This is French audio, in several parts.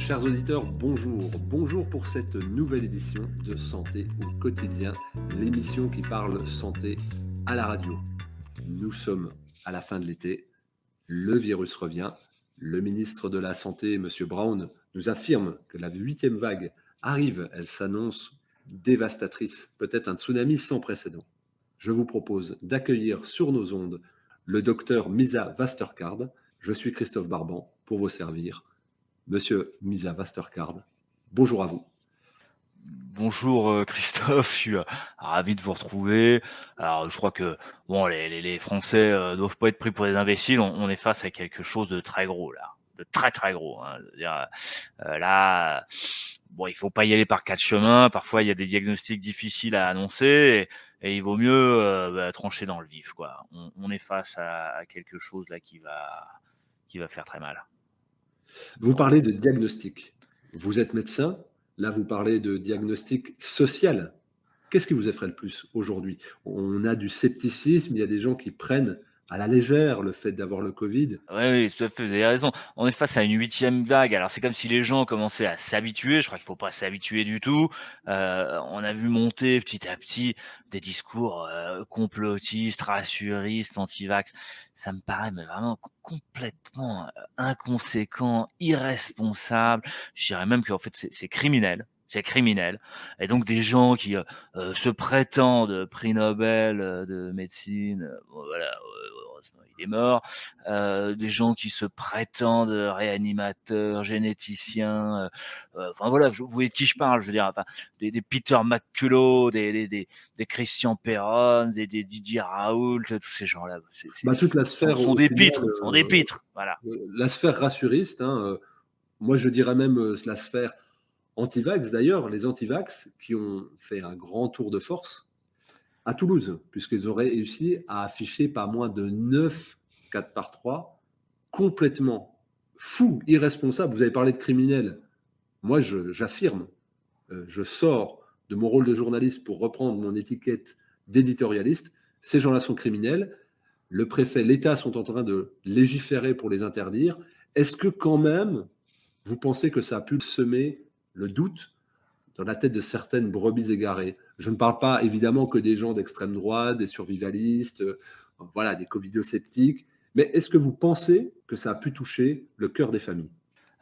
Chers auditeurs, bonjour. Bonjour pour cette nouvelle édition de Santé au quotidien, l'émission qui parle santé à la radio. Nous sommes à la fin de l'été, le virus revient. Le ministre de la Santé, M. Brown, nous affirme que la 8e vague arrive. Elle s'annonce dévastatrice, peut-être un tsunami sans précédent. Je vous propose d'accueillir sur nos ondes le docteur Misa Vasterkaard. Je suis Christophe Barban pour vous servir. Monsieur Misa Vasterkaard, bonjour à vous. Bonjour Christophe, je suis ravi de vous retrouver. Alors je crois que bon, les Français doivent pas être pris pour des imbéciles. On est face à quelque chose de très gros là, de très très gros. Hein. C'est-à-dire, là, bon, il faut pas y aller par quatre chemins. Parfois, il y a des diagnostics difficiles à annoncer et il vaut mieux trancher dans le vif, quoi. On est face à quelque chose là qui va faire très mal. Vous Bon. parlez de diagnostic. Vous êtes médecin, là vous parlez de diagnostic social. Qu'est-ce qui vous effraie le plus aujourd'hui? On a du scepticisme, il y a des gens qui prennent à la légère le fait d'avoir le Covid. Oui, oui, tout à fait, vous avez raison. On est face à une 8e vague. Alors, c'est comme si les gens commençaient à s'habituer. Je crois qu'il faut pas s'habituer du tout. On a vu monter petit à petit des discours complotistes, rassuristes, anti-vax. Ça me paraît mais vraiment complètement inconséquent, irresponsable. Je dirais même qu'en fait, c'est criminel. C'est criminel. Et donc des gens qui se prétendent prix Nobel de médecine, bon, voilà, heureusement il est mort, des gens qui se prétendent réanimateurs, généticiens, enfin voilà, vous voyez de qui je parle, je veux dire, enfin, des Peter McCullough, des Christian Perron, des Didier Raoult, tous ces gens-là, Toute la sphère sont au des final, pitres, sont des pitres, voilà. la sphère rassuriste, hein, moi je dirais même la sphère anti-vax d'ailleurs, les anti-vax qui ont fait un grand tour de force à Toulouse, puisqu'ils auraient réussi à afficher pas moins de 9 4 par 3, complètement fou, irresponsable. Vous avez parlé de criminels. Moi, j'affirme, je sors de mon rôle de journaliste pour reprendre mon étiquette d'éditorialiste. Ces gens-là sont criminels. Le préfet, l'État sont en train de légiférer pour les interdire. Est-ce que quand même, vous pensez que ça a pu semer le doute dans la tête de certaines brebis égarées? Je ne parle pas évidemment que des gens d'extrême droite, des survivalistes, voilà, des covidiosceptiques, mais est-ce que vous pensez que ça a pu toucher le cœur des familles?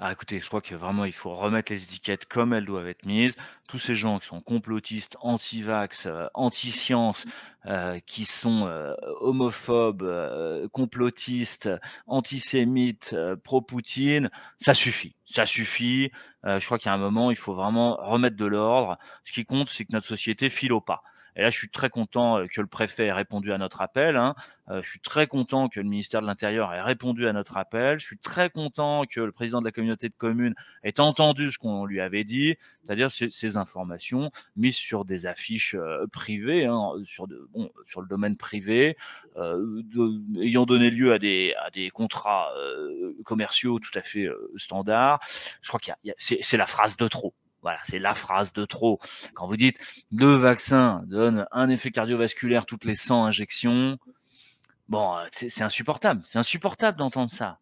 Ah écoutez, je crois que vraiment il faut remettre les étiquettes comme elles doivent être mises. Tous ces gens qui sont complotistes, anti-vax, anti-science, qui sont homophobes, complotistes, antisémites, pro-Poutine, ça suffit. Ça suffit. Je crois qu'il y a un moment, il faut vraiment remettre de l'ordre. Ce qui compte, c'est que notre société file au pas. Et là, je suis très content que le préfet ait répondu à notre appel, hein. Je suis très content que le ministère de l'Intérieur ait répondu à notre appel. Je suis très content que le président de la communauté de communes ait entendu ce qu'on lui avait dit, c'est-à-dire ces informations mises sur des affiches privées, hein, sur le domaine privé, ayant donné lieu à des contrats commerciaux tout à fait standards. Je crois c'est la phrase de trop. Voilà, c'est la phrase de trop. Quand vous dites le vaccin donne un effet cardiovasculaire toutes les 100 injections, bon, c'est insupportable. C'est insupportable d'entendre ça.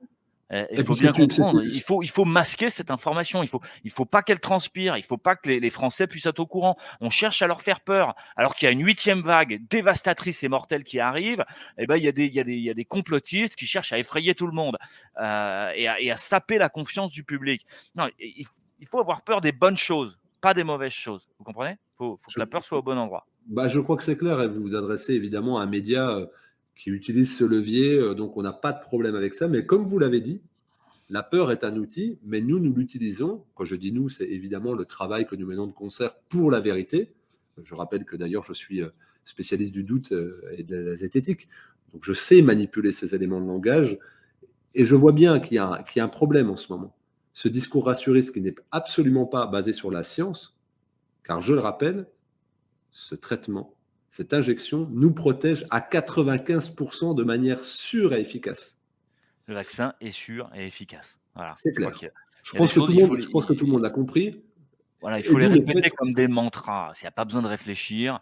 Il Et faut puisque bien tu, c'est- comprendre, il faut masquer cette information. Il faut pas qu'elle transpire. Il faut pas que les Français puissent être au courant. On cherche à leur faire peur, alors qu'il y a une 8e vague dévastatrice et mortelle qui arrive. Eh ben, il y a des complotistes qui cherchent à effrayer tout le monde, et à saper la confiance du public. Non, il faut avoir peur des bonnes choses, pas des mauvaises choses. Vous comprenez? Faut que je, la peur soit au bon endroit. je crois que c'est clair, et vous vous adressez évidemment à un média qui utilise ce levier, donc on n'a pas de problème avec ça, mais comme vous l'avez dit, la peur est un outil, mais nous l'utilisons. Quand je dis nous, c'est évidemment le travail que nous menons de concert pour la vérité. Je rappelle que d'ailleurs, je suis spécialiste du doute et de la zététique. Donc, je sais manipuler ces éléments de langage. Et je vois bien qu'il y a un problème en ce moment. Ce discours rassuriste qui n'est absolument pas basé sur la science, car je le rappelle, ce traitement, cette injection nous protège à 95% de manière sûre et efficace. Le vaccin est sûr et efficace. Voilà. C'est Je crois clair. qu'il y a des choses, Je pense que tout le monde l'a compris. voilà, il Et faut les d'où le répéter fait, comme des mantras. Il y a pas besoin de réfléchir.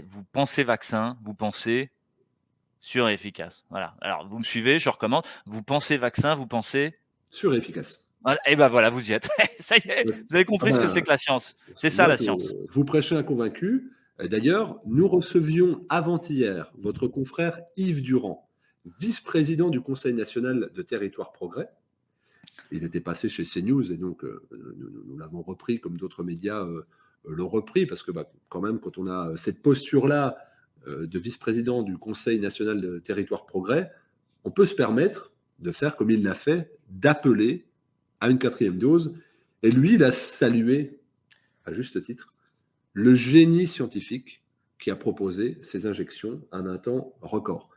Vous pensez vaccin, vous pensez sûr et efficace. Voilà. Alors, vous me suivez, je recommence. Vous pensez vaccin, vous pensez sûr et efficace. Voilà et ben voilà, vous y êtes. Ça y est, vous avez Ah compris ce que c'est ben, que la science. C'est ça moi, la science. vous prêchez un convaincu. D'ailleurs, nous recevions avant-hier votre confrère Yves Durand, vice-président du Conseil national de Territoire Progrès. Il était passé chez CNews et donc nous l'avons repris comme d'autres médias l'ont repris parce que quand même, quand on a cette posture-là de vice-président du Conseil national de Territoire Progrès, on peut se permettre de faire comme il l'a fait, d'appeler à une 4e dose. Et lui, il a salué, à juste titre, le génie scientifique qui a proposé ces injections en un temps record.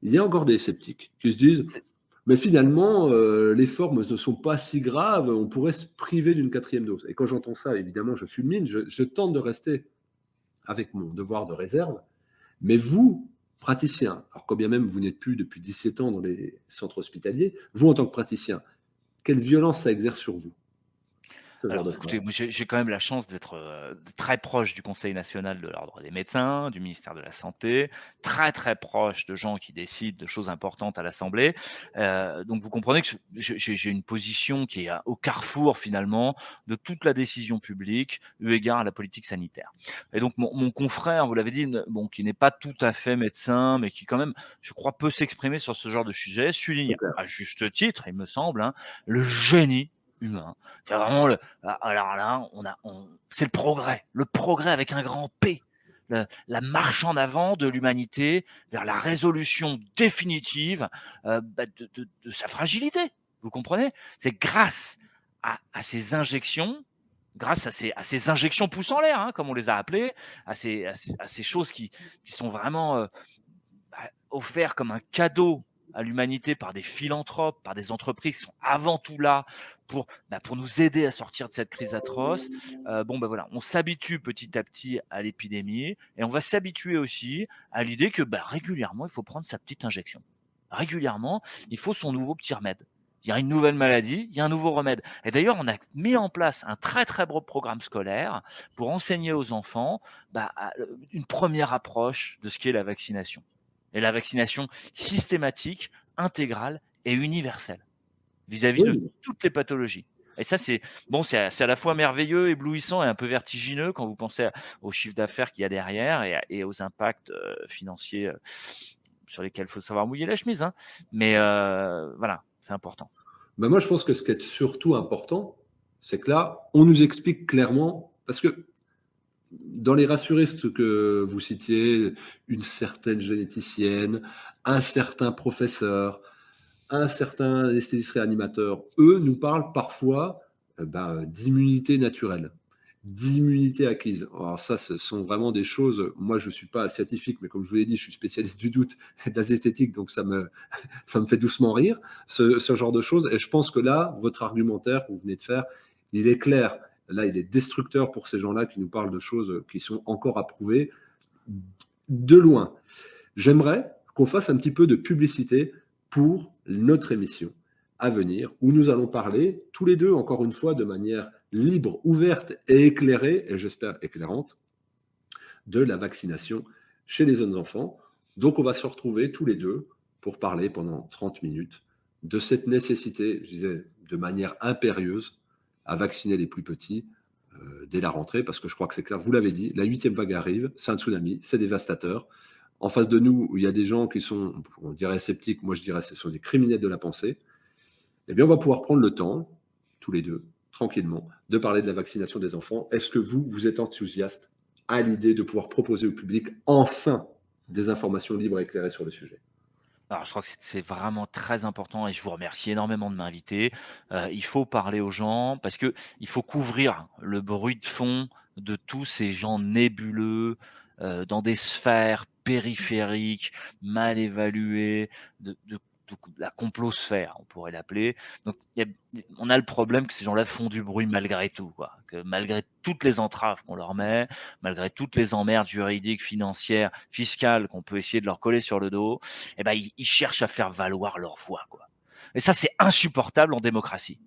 Il y a encore des sceptiques qui se disent, C'est mais finalement, les formes ne sont pas si graves, on pourrait se priver d'une 4e dose. Et quand j'entends ça, évidemment, je fulmine, je tente de rester avec mon devoir de réserve. Mais vous, praticien, alors quand bien même vous n'êtes plus depuis 17 ans dans les centres hospitaliers, vous en tant que praticien, quelle violence ça exerce sur vous, ce genre Alors de écoutez, phrase? moi j'ai quand même la chance d'être, très proche du Conseil national de l'ordre des médecins, du ministère de la santé, très, très proche de gens qui décident de choses importantes à l'assemblée. Donc vous comprenez que j'ai une position qui est au carrefour finalement de toute la décision publique, eu égard à la politique sanitaire. Et donc mon confrère, vous l'avez dit, bon, qui n'est pas tout à fait médecin, mais qui quand même, je crois, peut s'exprimer sur ce genre de sujet, C'est souligne clair. à juste titre, il me semble, hein, le génie humain. C'est vraiment alors là, c'est le progrès avec un grand P, la marche en avant de l'humanité vers la résolution définitive de sa fragilité. Vous comprenez? C'est grâce à ces injections, grâce à ces injections pouces en l'air, hein, comme on les a appelées, à ces choses qui sont vraiment offert comme un cadeau à l'humanité par des philanthropes, par des entreprises qui sont avant tout là pour nous aider à sortir de cette crise atroce. Voilà, on s'habitue petit à petit à l'épidémie et on va s'habituer aussi à l'idée que régulièrement, il faut prendre sa petite injection. Régulièrement, il faut son nouveau petit remède. Il y a une nouvelle maladie, il y a un nouveau remède. Et d'ailleurs, on a mis en place un très très beau programme scolaire pour enseigner aux enfants une première approche de ce qu'est la vaccination et la vaccination systématique, intégrale et universelle vis-à-vis de Oui, toutes les pathologies. Et ça, c'est à la fois merveilleux, éblouissant et un peu vertigineux quand vous pensez au chiffre d'affaires qu'il y a derrière et aux impacts financiers sur lesquels il faut savoir mouiller la chemise. Hein. Mais voilà, c'est important. moi je pense que ce qui est surtout important, c'est que là, on nous explique clairement, parce que dans les rassuristes que vous citiez, une certaine généticienne, un certain professeur, un certain anesthésiste réanimateur, eux nous parlent parfois d'immunité naturelle, d'immunité acquise. Alors ça, ce sont vraiment des choses, moi je ne suis pas scientifique, mais comme je vous l'ai dit, je suis spécialiste du doute et de la zététique, donc ça me fait doucement rire, ce genre de choses. Et je pense que là, votre argumentaire que vous venez de faire, il est clair. Là, il est destructeur pour ces gens-là qui nous parlent de choses qui sont encore à prouver de loin. J'aimerais qu'on fasse un petit peu de publicité pour notre émission à venir, où nous allons parler tous les deux, encore une fois, de manière libre, ouverte et éclairée, et j'espère éclairante, de la vaccination chez les jeunes enfants. Donc on va se retrouver tous les deux pour parler pendant 30 minutes de cette nécessité, je disais, de manière impérieuse, à vacciner les plus petits dès la rentrée, parce que je crois que c'est clair, vous l'avez dit, la 8e vague arrive, c'est un tsunami, c'est dévastateur. En face de nous, il y a des gens qui sont, on dirait sceptiques, moi je dirais ce sont des criminels de la pensée. Eh bien, on va pouvoir prendre le temps, tous les deux, tranquillement, de parler de la vaccination des enfants. Est-ce que vous êtes enthousiaste à l'idée de pouvoir proposer au public enfin des informations libres et éclairées sur le sujet? Alors, je crois que c'est vraiment très important et je vous remercie énormément de m'inviter. Il faut parler aux gens parce que il faut couvrir le bruit de fond de tous ces gens nébuleux, dans des sphères périphériques, mal évaluées, de la complosphère, on pourrait l'appeler. Donc on a le problème que ces gens-là font du bruit malgré tout, quoi. Que malgré toutes les entraves qu'on leur met, malgré toutes les emmerdes juridiques, financières, fiscales qu'on peut essayer de leur coller sur le dos, ils cherchent à faire valoir leur voix, quoi. Et ça, c'est insupportable en démocratie.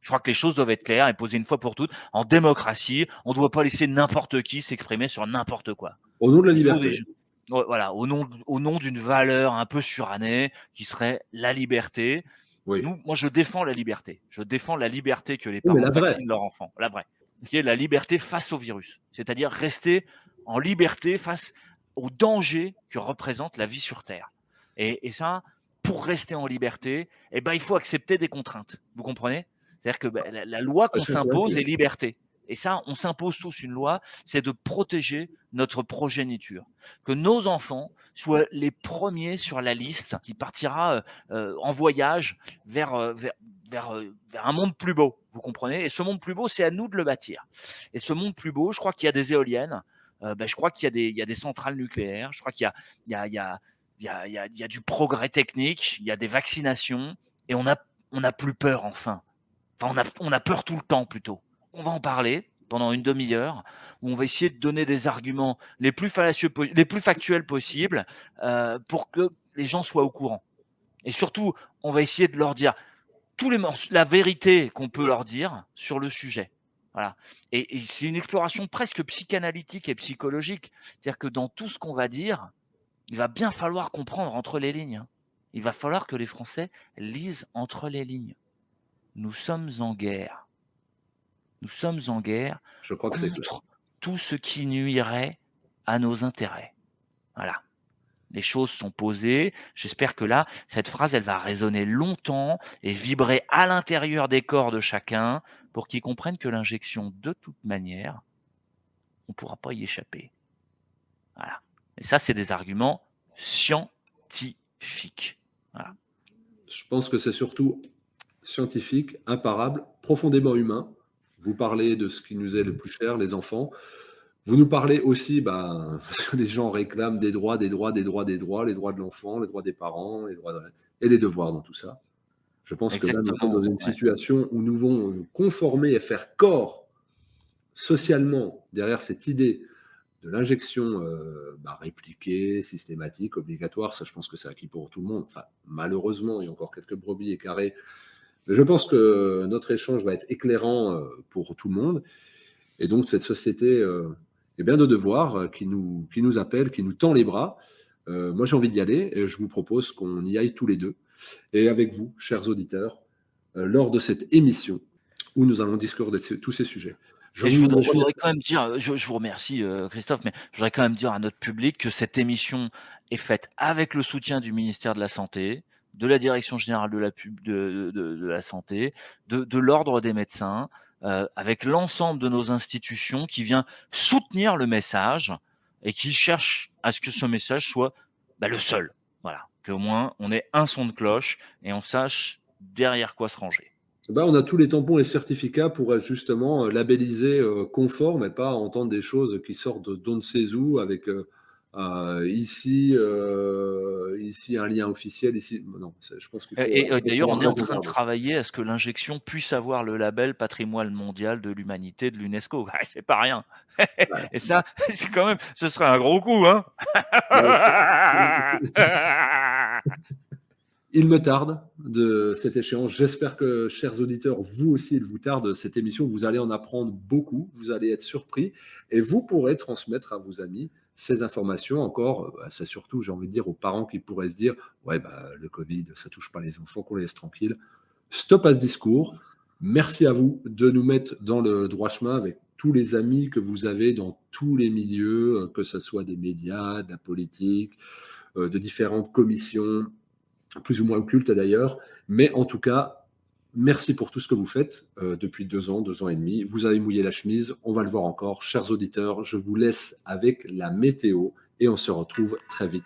Je crois que les choses doivent être claires et posées une fois pour toutes. En démocratie, on ne doit pas laisser n'importe qui s'exprimer sur n'importe quoi. Au nom de la Il faut liberté. des gens. Ouais, voilà, au nom d'une valeur un peu surannée qui serait la liberté. Oui. Moi, je défends la liberté. Je défends la liberté que les Oui, mais parents la vraie. vaccinent leurs enfants, la vraie, qui est la liberté face au virus. C'est-à-dire rester en liberté face au danger que représente la vie sur terre. Et ça, pour rester en liberté, eh ben, il faut accepter des contraintes. Vous comprenez? C'est-à-dire que, la loi Je qu'on suis s'impose convaincu. est liberté. Et ça, on s'impose tous une loi, c'est de protéger notre progéniture. Que nos enfants soient les premiers sur la liste qui partira, en voyage vers un monde plus beau, vous comprenez? Et ce monde plus beau, c'est à nous de le bâtir. Et ce monde plus beau, je crois qu'il y a des éoliennes, je crois qu'il y a des centrales nucléaires, je crois qu'il y a il y a il y a il y a il y a il y a du progrès technique, il y a des vaccinations et on a plus peur enfin. Enfin, on a peur tout le temps plutôt. On va en parler pendant une demi-heure où on va essayer de donner des arguments les plus fallacieux les plus factuels possibles, pour que les gens soient au courant. Et surtout, on va essayer de leur dire tous les la vérité qu'on peut leur dire sur le sujet. Voilà. Et c'est une exploration presque psychanalytique et psychologique. C'est-à-dire que dans tout ce qu'on va dire, il va bien falloir comprendre entre les lignes, hein. Il va falloir que les Français lisent entre les lignes. Nous sommes en guerre. Nous sommes en guerre Je crois que c'est clair. contre tout ce qui nuirait à nos intérêts. Voilà. Les choses sont posées. J'espère que là, cette phrase, elle va résonner longtemps et vibrer à l'intérieur des corps de chacun pour qu'ils comprennent que l'injection, de toute manière, on ne pourra pas y échapper. Voilà. Et ça, c'est des arguments scientifiques. Voilà. Je pense que c'est surtout scientifique, imparable, profondément humain. Vous parlez de ce qui nous est le plus cher, les enfants. Vous nous parlez aussi, les gens réclament des droits, des droits, des droits, des droits, les droits de l'enfant, les droits des parents, et les devoirs dans tout ça. Je pense que là, nous sommes dans Exactement. une Ouais. situation où nous devons nous conformer et faire corps socialement derrière cette idée de l'injection répliquée, systématique, obligatoire. Ça, je pense que c'est acquis pour tout le monde. Enfin, malheureusement, il y a encore quelques brebis écarées. Mais je pense que notre échange va être éclairant pour tout le monde. Et donc, cette société est bien de devoir qui nous appelle, qui nous tend les bras. Moi, j'ai envie d'y aller et je vous propose qu'on y aille tous les deux. Et avec vous, chers auditeurs, lors de cette émission où nous allons discuter de tous ces sujets. Je Et vous je voudrais remercie. quand même dire, je vous remercie, Christophe, mais je voudrais quand même dire à notre public que cette émission est faite avec le soutien du ministère de la Santé, de la Direction générale de la pub de la santé, de l'Ordre des médecins, avec l'ensemble de nos institutions qui vient soutenir le message et qui cherche à ce que ce message soit, le seul. Voilà, qu'au moins on ait un son de cloche et on sache derrière quoi se ranger. On a tous les tampons et certificats pour être justement labellisés conformes et pas entendre des choses qui sortent d'on ne sait où avec ici un lien officiel, ici. Non, je pense qu'il faut D'ailleurs, avoir on est en raison train de garder. travailler à ce que l'injection puisse avoir le label patrimoine mondial de l'humanité de l'UNESCO. Ah, c'est pas rien. Ouais. Et ça, c'est quand même, ce serait un gros coup, hein. Bah, il me tarde de cet échange. J'espère que, chers auditeurs, vous aussi, il vous tarde cette émission. Vous allez en apprendre beaucoup, vous allez être surpris et vous pourrez transmettre à vos amis ces informations. Encore, c'est surtout, j'ai envie de dire, aux parents qui pourraient se dire ouais, le Covid, ça touche pas les enfants, qu'on les laisse tranquilles. Stop à ce discours. Merci à vous de nous mettre dans le droit chemin avec tous les amis que vous avez dans tous les milieux, que ce soit des médias, de la politique, de différentes commissions plus ou moins occulte d'ailleurs. Mais en tout cas, merci pour tout ce que vous faites depuis 2 ans et demi. Vous avez mouillé la chemise, on va le voir encore. Chers auditeurs, je vous laisse avec la météo et on se retrouve très vite.